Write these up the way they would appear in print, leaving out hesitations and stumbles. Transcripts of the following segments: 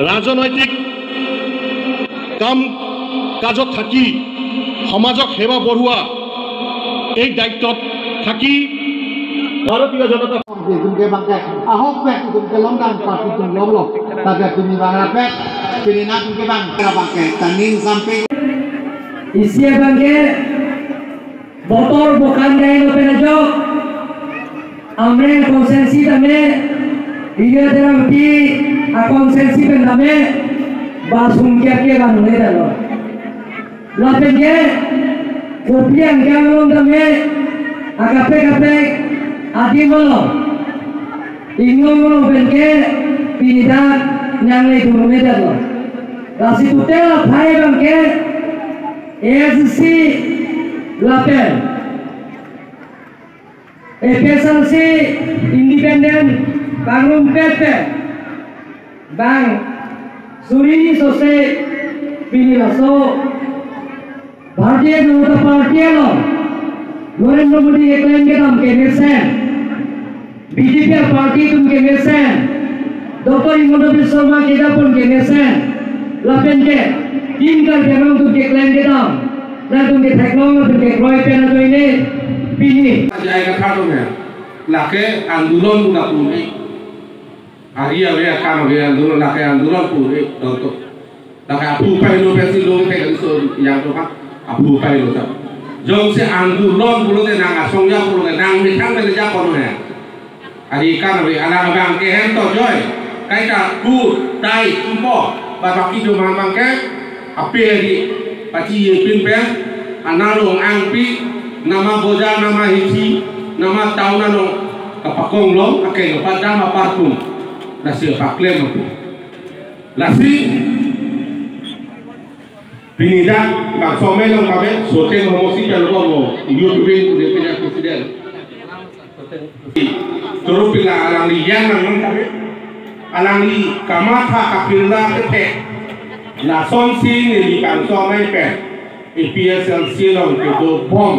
ৰাজনৈতিক কাম কাজত থাকি সমাজক সেৱা বঢ়োৱা এই দায়িত্বত থাকি ভাৰতীয় জনতা tunke bangke ahok pek tunke longdang parti tunke lomlok taga tuni bangla pek pilih tunke bangke taning sampai isia bangke botol bukan gaya no penajok amre konsensi tame iya dalam di konsensi pendame basum kia bangun dalo lapenge kopian galon tame agape adi malam ingong bengke pinidak yang lagi turunnya dalo rasi tutel phai bangke ASC lapen FSLC independen bangun pepe bang suri sose pinilaso Bharatiya Janata Party lo Narendra Modi eklenge tam kenesen BJP party tum kenesen Dr. Himanta Biswa Sarma kita pun kenesen lapen ke tim kar jangan tum eklenge tam dan tum ke teknologi tum ke kroy pena to ini pini जाएगा खाटो में लाके आंदोलन पूरा पूरे आगे अभी काम अभी आंदोलन लाके आंदोलन पूरे तो लाके आपू पहलो पैसे लोग थे तो यहाँ तो का आपू पहलो था जो से आंदोलन पूरे नांग असंख्य पूरे नांग मिठांग में जा कौन है आगे काम अभी अलांग बांग के हैं तो जोय कहीं का कू दाई कुम्पो बाकी जो मांग के apa di paci yepin pe analong angpi nama boja nama hiji nama tahunan lo kapakong lo akai lo padang apartum nasi paklem aku nasi pinida bang somel lo kabe sote homosi kalau lo YouTube itu dia punya presiden terus pila alang liang nang kabe alang li kamata kapilda kete la son si ni kan so mai pe PSLC lo ke do bom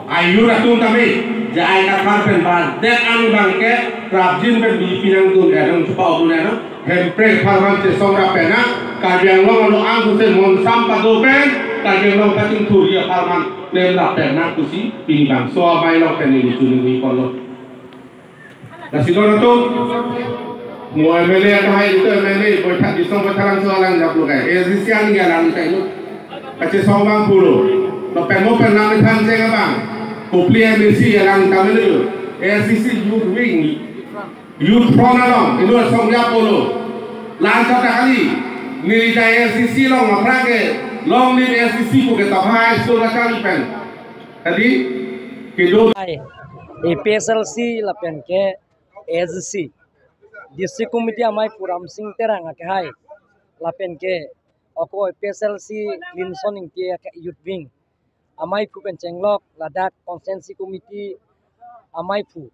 ayu ratung kami jai ka khar pen ba dek ang bangke rabjin pen bi pinang tu da dong chupau tu na no hem pre pharman se somra pe na ka biang lo lo ang tu se mon sam pa do pen ka biang lo ka ting tu ria pharman lem la pe na tu si ping bang so bai lo pen ni tu ni ko lo la si lo tu mo MLA ka hai tu MLA boi tha di song boi tharang so lang jap lo kai ACC ang ya lang kai lo kace so bang pulo lo pen mo pen na than se ka bang Koplia Messi yang kami itu ACC Youth Wing Youth Front along itu songja polo lancar kali nilai ACC long apa ke long nilai ACC bukan tahai sudah kali pen tadi kedua PSLC lapen ke ACC District Committee amai puram sing terang ke hai lapen ke ako PSLC Linson ingke Youth Wing amai pu pencenglok Ladakh Consensus Committee amai pu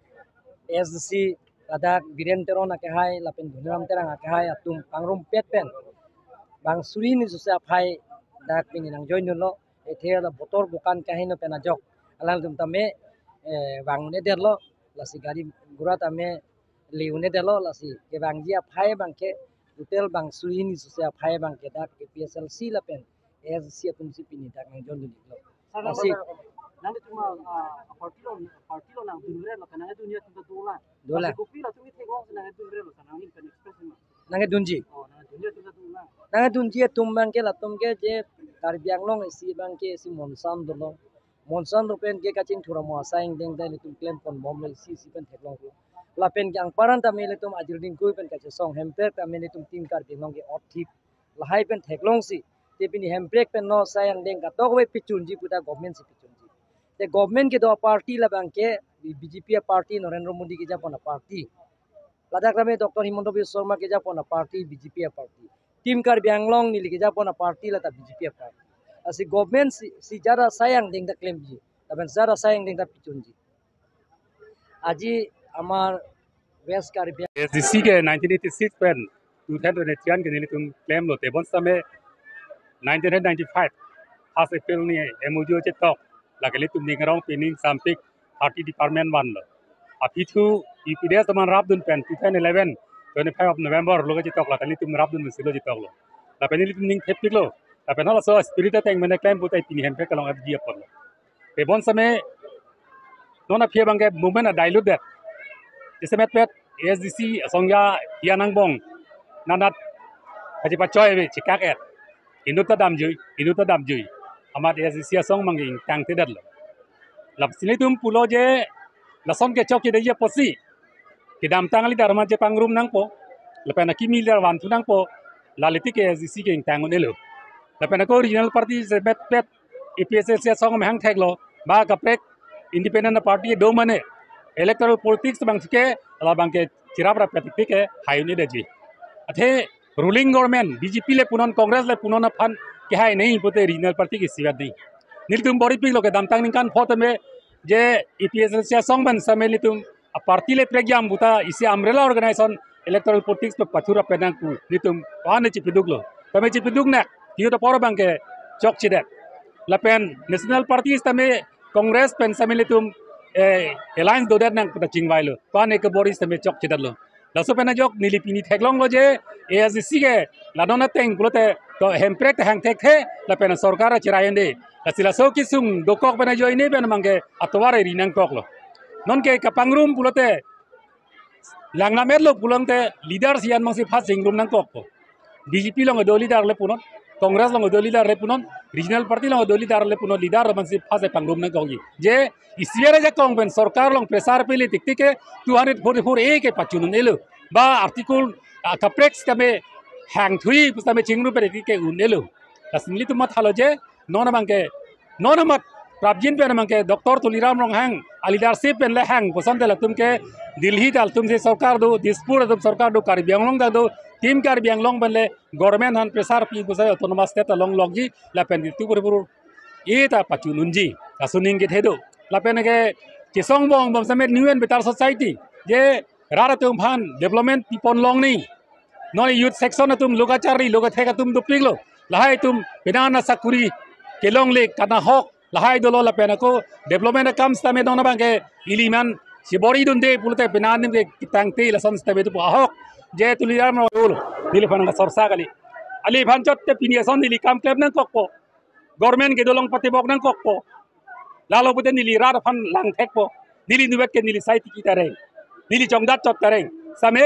SDC Ladakh Birenteron akehai lapen Dhuniram terang akehai atum pangrum pet pen bang suri ni susah phai dak pini nang join lo ethe la botor bukan kahino penajok alang tum tame bang ne derlo lasi gari gura tame leune derlo lasi ke bang dia phai bang ke hotel bang suri ni susah phai bang ke dak PSLC lapen SDC atum si pini dak nang join lo Asik. Nanti cuma parti lo nang dunia lo karena dunia itu dola. Dola. Kopi lah cuma tengok nang dunia lo karena ini kan ekspres mah. Nang dunji. Oh, nang dunia itu dola. Nang dunji tumbang ke latum ke je karbiang long isi bang ke si monsan dolo. Monsan rupen ke kacing thura mo asaing deng deng tum claim pon bom le si pen theklong lo. Lapen ke ang paran ta mele tum ajir ding kui pen kache song hemper ta mele tum tim karbiang long ke othik. Lahai pen theklong si tepini hemprek pen no sayang deng ka tok we pichunji puta government si pichunji te government ke do party la bangke BJP party Narendra Modi ke japona party Ladakh rame Dr. Himanta Biswa Sarma ke japona party BJP party tim kar bianglong ni ke japona party la ta BJP party asi government si jara sayang deng da claim ji taben jara sayang deng da pichunji aji amar west kar SDC के 1986 pen 2001 के निले तुम claim Lotay बन समय 1995 खास अप्रैल ने MOU चे तक लगले तुम निगरांग पेनिंग साम्पिक पार्टी डिपार्टमेंट वन लो अभी तो UPDS तमान राब दुन pen 2011 25 of November lo ka jitok la tali tum rap dun silo jitok lo la pe ni tum ning thep tik lo la pe na la so spirit teng mena claim putai pini hem pe kalong FG apol lo pe bon same nona phia bang ke movement a dilute that isemet pet ASDC songya yanang bong nanat haji pa choi be chikak et inut ta dam jui amat ASDC song manging tang te dat lo lap sini tum pulo je la son ke chok ke de ye posi ki dam tang ali darma je pangrum nang po la pena ki milyar wan tu nang po la leti ke ASDC ke tang ne lo la pena ko regional party se bet pet EPSS song me hang thek lo ba ka prek independent party do mane electoral politics bang ke la bang ke chirabra pet ke hayu ni de ji athe ruling government BJP le punon Congress le punon fan ke hai nahi pote regional party ki sibat di nil tum bori pik lo ke dam tang ning kan phot me je EPSS song ban sameli tum a party le program buta isi umbrella organization electoral politics pe pathura penang ku nitum pane chipiduk lo tame chipiduk na tiyo to por bang ke chok chide la pen national parties tame Congress pen sameli tum alliance do dat nang pata chingwai lo pane ke boris tame chok chide lo la so pena jok nilipini theklong lo je ASDC ke la dona teng pulote to hemprek hang tek the la pena sarkar chirayende la sila so kisung dokok pena jo ini pen mangke atware rinang kok lo non ke kapangrum pulote langna merlo pulante leader sian mangsi phas singrum nang kok BJP long do leader le punon Congress long do leader le punon regional party long do leader le punon leader mangsi phas pangrum nang kok je isiere ja kongben sarkar long pressar pili tiktike 244 a ke pachunun elo ba article kaprex kame hang thui pustame chingru pe ke unelo asli tu mat halo je nona mangke nona mat Prabjin pe namang ke Dr. Tuliram Rong hang leadership pen le hang posan te latum ke Delhi dal tum se sarkar do Dispur tum sarkar do Karbi Anglong da do team Karbi Anglong ben le government han pressar pi pusai autonomous state long logji la pen tu pur e ta pachununji asuning ke thedo la pen ke kisong bong bom samet newen betar society je rara tum phan development pipon long ni no youth section tum logachari logatheka tum dupiglo lahai tum pinana sakuri kelong le kana hok lahai dolo la pena ko development comes tame dona bang ke iliman si bori dunde pulte penanim ke kitangte la son stebe tu ahok je tuliar no ul dili phan ga sorsa gali ali phan chotte pinia son dili kam kleb nan kokpo government ke dolong pati bok nan kokpo lalo pute nili rar phan lang thekpo nili nuwek ke nili sai ti tare nili chongdat chot tare same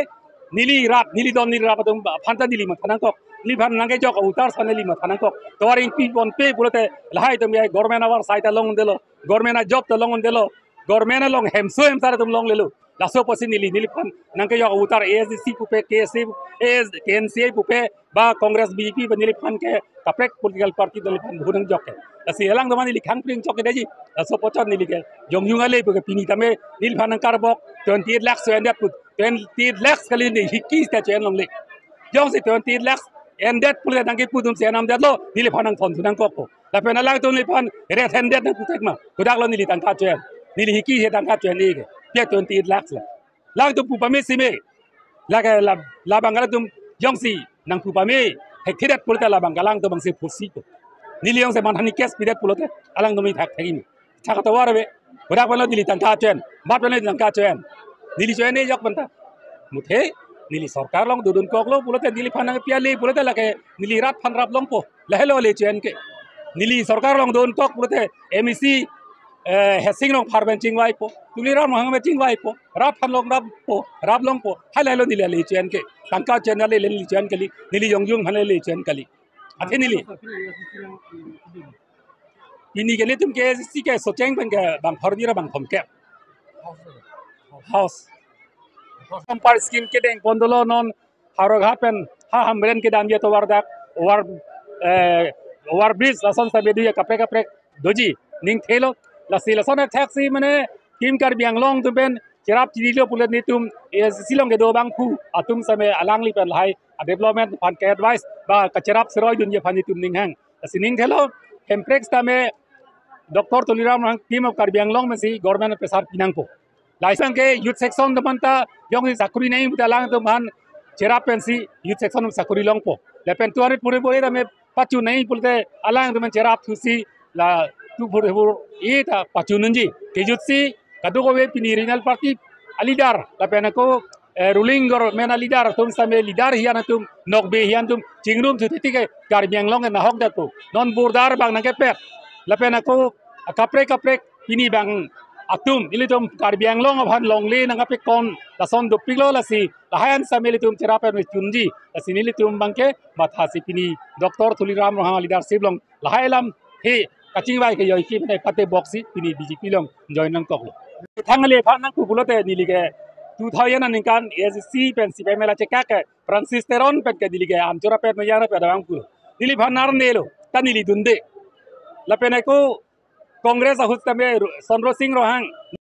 nili rat nili don nili rapatum phan ta nili ma thanang kok li phan nang ke jok utar saneli ma thanang kok toring pi bon pe pulte lahai tum ye government awar saita long delo government job to long delo government long hemso hem sar tum long lelu laso posin nili phan nang ke jok utar ASDC pupe KNC pupe ba Congress BJP nili phan ke kaprek political party deli phan bhunang jok ke asi elang domani li khang pring chok deji laso pochon nili ke jongyung ale puke pini tame nili phan nang karbok 28 lakhs so endat put 28 lakhs kali ni hikki sta chen long le jong se 28 lakhs and that pula nang ke pudum se nam dat lo nili phan nang thon thunang kok la pena lang to nili phan re then dat nang putek ma kudak lo nili tang ka chen nili hikki he tang ka chen ni ke pia 28 lakhs la lang to pu pame sime la ke la bangala tum jong si nang pu pame he thidat pulta la bangalang to bang se phusi ko nili yong se man hani kes pidat pulote alang to mi thak thegin thaka to warbe kudak lo nili tang ka chen mat lo nili tang ka chen nili chen ni jok banta muthe nili sarkar long dudun kok lo pulote nili phan nang pia le pulote la ke nili rat phan rap long po la helo le chen ke nili sarkar long dudun kok pulote MEC hesing long farben chingwai po tuliram hang me chingwai po rap phan long rap long po helo nili le chen ke tangka chen le nili chen kali nili yongyung phan le chen kali athe nili ini ke le tum ke si ke so cheng ben ke bang phordira bang thom ke house Sampar scheme ke deng pondolo non harog happen ha hamren ke dam ye to wardak war bridge lason sa bedu ye kapre doji ning thelo la sila son taxi mane kim kar biang long tu ben chirap chidilo pulet ni tum silong ke do bang pu atum same alang li pen hai development fan ke advice ba kacharap seroi dun ye phani tum ning hang sining thelo hemprex tame Dr. Tuliram Rang team of Karbiang Long Masi government pesar pinangpo licence के youth section तो बनता Yong Sakuri नहीं बुता लांग तो मान चेरा Pence youth section में साकुरी लोंग पो लेकिन तुआरे पूरे बोले तो मैं पाचू नहीं बोलते अलांग तो मैं चेरा थुसी ला तू पूरे ये था पाचू नंजी केजुत्सी कदू को वे पिनी रीजनल पार्टी अलीदार लेकिन को ruling government leader tum same leader hian tum nokbe hian tum chingrum thu ti ke gar biang long na hok da tu non burdar bang na ke pet lapen aku kapre pini bang atum ilitum gar biang long of han long le na pe kon la son du piglo la si la han same litum terape me chunji la si nilitum bang ke matha si pini doctor thuliram roha leadership long la hailam he kaching vai ke yoi ki ne pate boxi pini bjp long join nang tok thangale phan nang ku bulote nilige 2000 kan SC pen si pemela cekak Francis Teron pen ke dilige am chora pet mayara pe dawang pur dili phanar nelo tanili dunde la peneko Congress ahus tame Sonro Singh Rohang